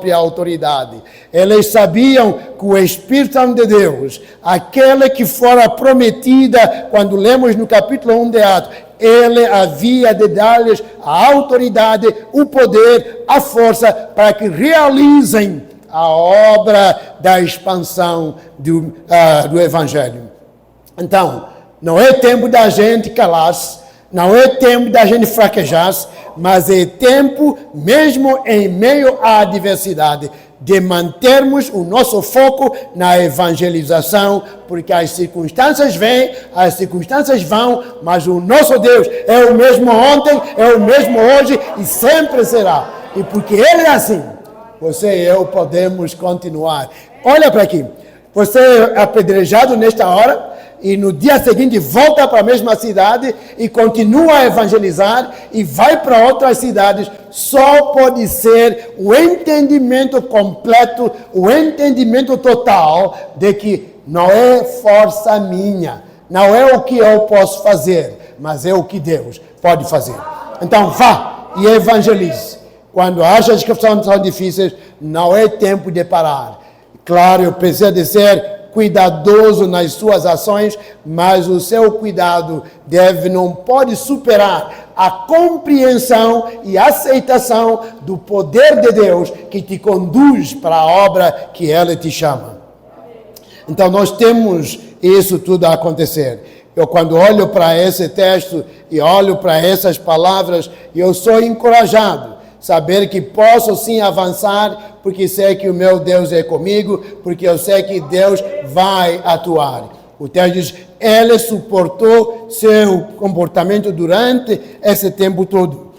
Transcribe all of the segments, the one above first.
própria autoridade. Eles sabiam que o Espírito Santo de Deus, aquele que fora prometida, quando lemos no capítulo 1 de Atos, ele havia de dar-lhes a autoridade, o poder, a força para que realizem a obra da expansão do Evangelho. Então, não é tempo da gente calar-se, não é tempo da gente fraquejar-se, mas é tempo, mesmo em meio à adversidade, de mantermos o nosso foco na evangelização, porque as circunstâncias vêm, as circunstâncias vão, mas o nosso Deus é o mesmo ontem, é o mesmo hoje e sempre será. E porque Ele é assim, você e eu podemos continuar. Olha para aqui, você é apedrejado nesta hora, e no dia seguinte volta para a mesma cidade e continua a evangelizar e vai para outras cidades, só pode ser o entendimento completo, o entendimento total de que não é força minha, não é o que eu posso fazer, mas é o que Deus pode fazer. Então vá e evangelize. Quando achas que são difíceis, não é tempo de parar. Claro, precisa de ser cuidadoso nas suas ações, mas o seu cuidado não pode superar a compreensão e aceitação do poder de Deus que te conduz para a obra que Ele te chama. Então nós temos isso tudo a acontecer. Eu quando olho para esse texto e olho para essas palavras, eu sou encorajado. Saber que posso sim avançar, porque sei que o meu Deus é comigo, porque eu sei que Deus vai atuar. O texto diz, ele suportou seu comportamento durante esse tempo todo.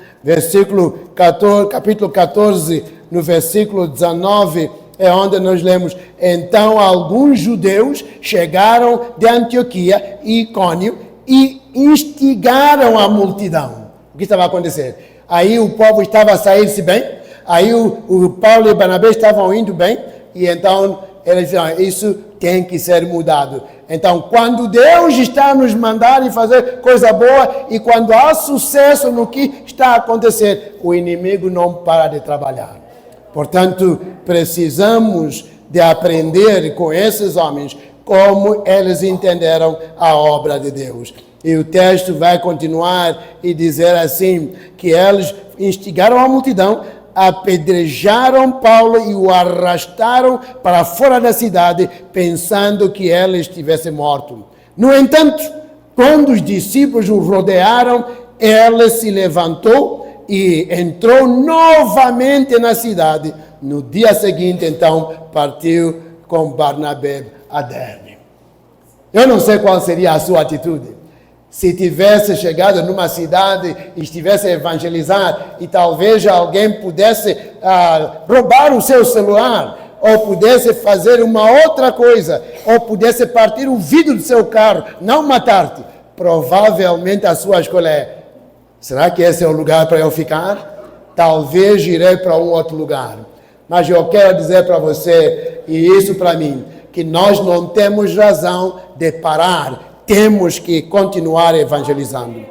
Capítulo 14, no versículo 19, é onde nós lemos, então alguns judeus chegaram de Antioquia e Icônio e instigaram a multidão. O que estava a acontecer? Aí o povo estava a sair-se bem, aí o Paulo e Barnabé estavam indo bem, e então eles disseram, isso tem que ser mudado. Então, quando Deus está nos mandando fazer coisa boa, e quando há sucesso no que está a acontecer, o inimigo não para de trabalhar. Portanto, precisamos de aprender com esses homens como eles entenderam a obra de Deus. E o texto vai continuar e dizer assim, que eles instigaram a multidão, apedrejaram Paulo e o arrastaram para fora da cidade, pensando que ele estivesse morto. No entanto, quando os discípulos o rodearam, ele se levantou e entrou novamente na cidade. No dia seguinte, então, partiu com Barnabé a Derbe. Eu não sei qual seria a sua atitude. Se tivesse chegado numa cidade e estivesse a evangelizar e talvez alguém pudesse roubar o seu celular, ou pudesse fazer uma outra coisa, ou pudesse partir o vidro do seu carro, não matar-te, provavelmente a sua escolha é, será que esse é o lugar para eu ficar? Talvez irei para um outro lugar. Mas eu quero dizer para você, e isso para mim, que nós não temos razão de parar, temos que continuar evangelizando.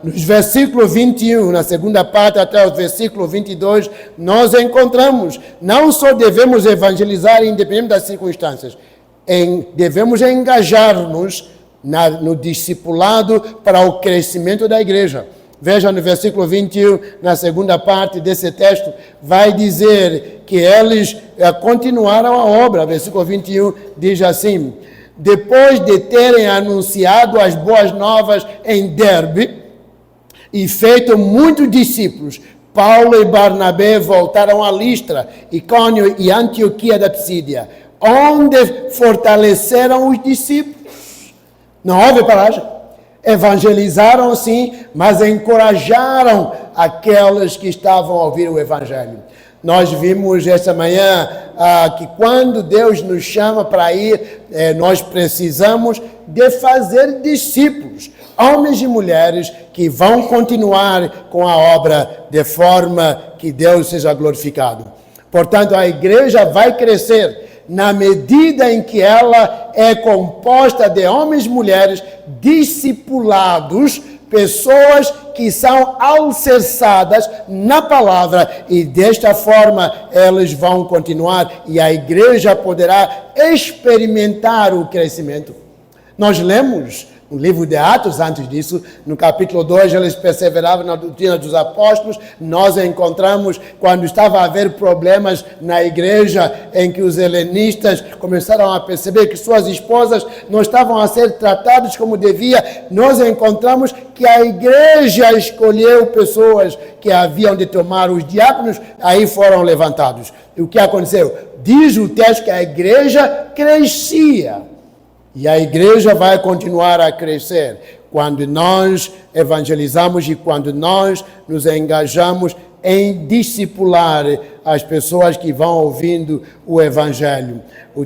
Nos versículos 21, na segunda parte até o versículo 22, nós encontramos, não só devemos evangelizar independente das circunstâncias, devemos engajar-nos no discipulado para o crescimento da igreja. Veja no versículo 21, na segunda parte desse texto, vai dizer que eles continuaram a obra. Versículo 21 diz assim, depois de terem anunciado as boas novas em Derbe e feito muitos discípulos, Paulo e Barnabé voltaram a Listra, Icônio e Antioquia da Psídia, onde fortaleceram os discípulos. Não houve paragem. Evangelizaram sim, mas encorajaram aqueles que estavam a ouvir o Evangelho. Nós vimos esta manhã que quando Deus nos chama para ir, nós precisamos de fazer discípulos, homens e mulheres que vão continuar com a obra de forma que Deus seja glorificado. Portanto, a igreja vai crescer na medida em que ela é composta de homens e mulheres discipulados pessoas que são alicerçadas na palavra e desta forma eles vão continuar e a igreja poderá experimentar o crescimento. Nós lemos no livro de Atos, antes disso, no capítulo 2, eles perseveravam na doutrina dos apóstolos. Nós encontramos quando estava a haver problemas na igreja, em que os helenistas começaram a perceber que suas esposas não estavam a ser tratadas como devia. Nós encontramos que a igreja escolheu pessoas que haviam de tomar os diáconos, aí foram levantados. E o que aconteceu? Diz o texto que a igreja crescia. E a igreja vai continuar a crescer quando nós evangelizamos e quando nós nos engajamos em discipular as pessoas que vão ouvindo o evangelho. O